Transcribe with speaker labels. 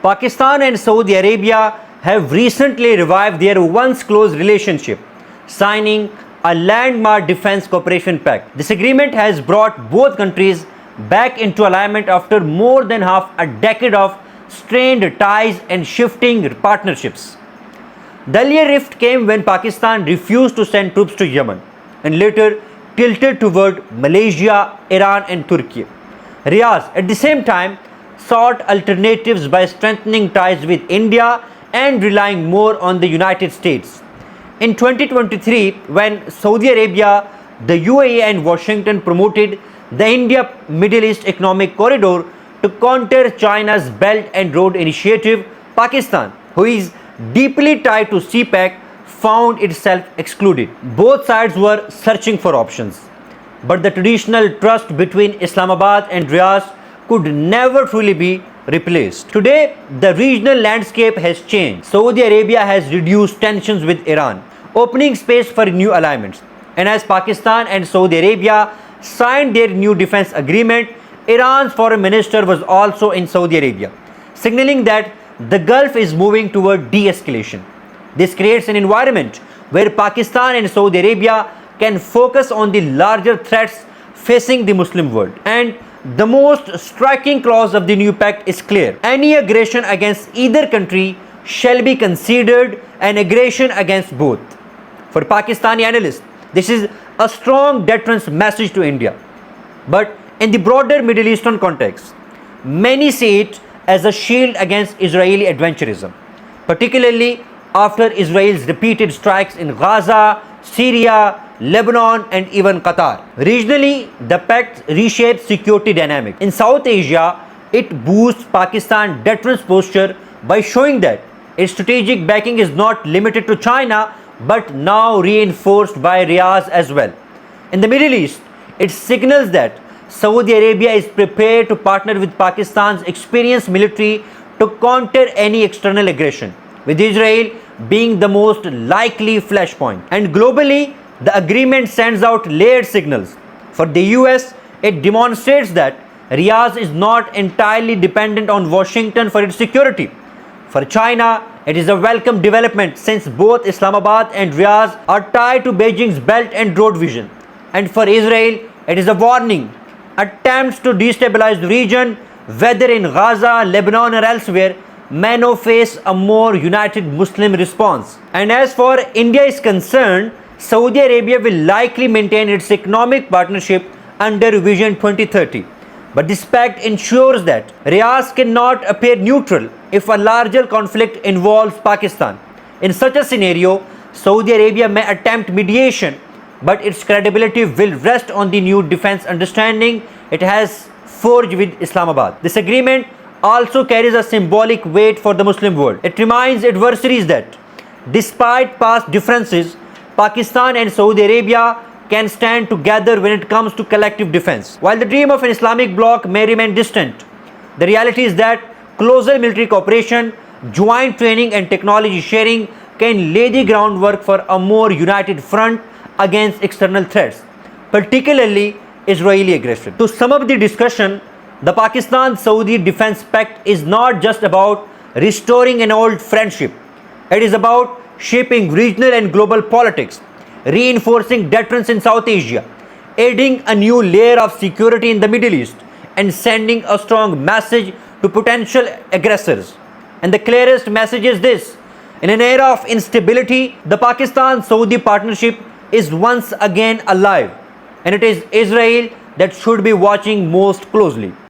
Speaker 1: Pakistan and Saudi Arabia have recently revived their once close relationship, signing a landmark defense cooperation pact. This agreement has brought both countries back into alignment after more than half a decade of strained ties and shifting partnerships. The earlier rift came when Pakistan refused to send troops to Yemen and later tilted toward Malaysia, Iran and Turkey. Riyadh at the same time sought alternatives by strengthening ties with India and relying more on the United States. In 2023, when Saudi Arabia, the UAE and Washington promoted the India-Middle East Economic Corridor to counter China's Belt and Road Initiative, Pakistan, who is deeply tied to Pact, found itself excluded. Both sides were searching for options, but the traditional trust between Islamabad and Riyadh could never truly be replaced. Today, the regional landscape has changed. Saudi Arabia has reduced tensions with Iran, opening space for new alignments. And as Pakistan and Saudi Arabia signed their new defense agreement, Iran's foreign minister was also in Saudi Arabia, signaling that the Gulf is moving toward de-escalation. This creates an environment where Pakistan and Saudi Arabia can focus on the larger threats facing the Muslim world. And the most striking clause of the new pact is clear. Any aggression against either country shall be considered an aggression against both. For Pakistani analysts, this is a strong deterrence message to India. But in the broader Middle Eastern context, many see it as a shield against Israeli adventurism, particularly after Israel's repeated strikes in Gaza, Syria, Lebanon and even Qatar. Regionally, the pact reshapes security dynamics. In South Asia, it boosts Pakistan's deterrence posture by showing that its strategic backing is not limited to China but now reinforced by Riyadh as well. In the Middle East, it signals that Saudi Arabia is prepared to partner with Pakistan's experienced military to counter any external aggression, with Israel being the most likely flashpoint. And globally, the agreement sends out layered signals. For the US, it demonstrates that Riyadh is not entirely dependent on Washington for its security. For China, it is a welcome development since both Islamabad and Riyadh are tied to Beijing's Belt and Road vision. And for Israel, it is a warning. Attempts to destabilize the region, whether in Gaza, Lebanon or elsewhere, may now face a more united Muslim response. And as far as India is concerned, Saudi Arabia will likely maintain its economic partnership under Vision 2030. But this pact ensures that Riyadh cannot appear neutral if a larger conflict involves Pakistan. In such a scenario, Saudi Arabia may attempt mediation, but its credibility will rest on the new defense understanding it has forged with Islamabad. This agreement also carries a symbolic weight for the Muslim world. It reminds adversaries that despite past differences, Pakistan and Saudi Arabia can stand together when it comes to collective defense. While the dream of an Islamic bloc may remain distant, the reality is that closer military cooperation, joint training and technology sharing can lay the groundwork for a more united front against external threats, particularly Israeli aggression. To sum up the discussion, the Pakistan-Saudi Defense Pact is not just about restoring an old friendship. It is about shaping regional and global politics, reinforcing deterrence in South Asia, adding a new layer of security in the Middle East, and sending a strong message to potential aggressors. And the clearest message is this: in an era of instability, the Pakistan-Saudi partnership is once again alive, and it is Israel that should be watching most closely.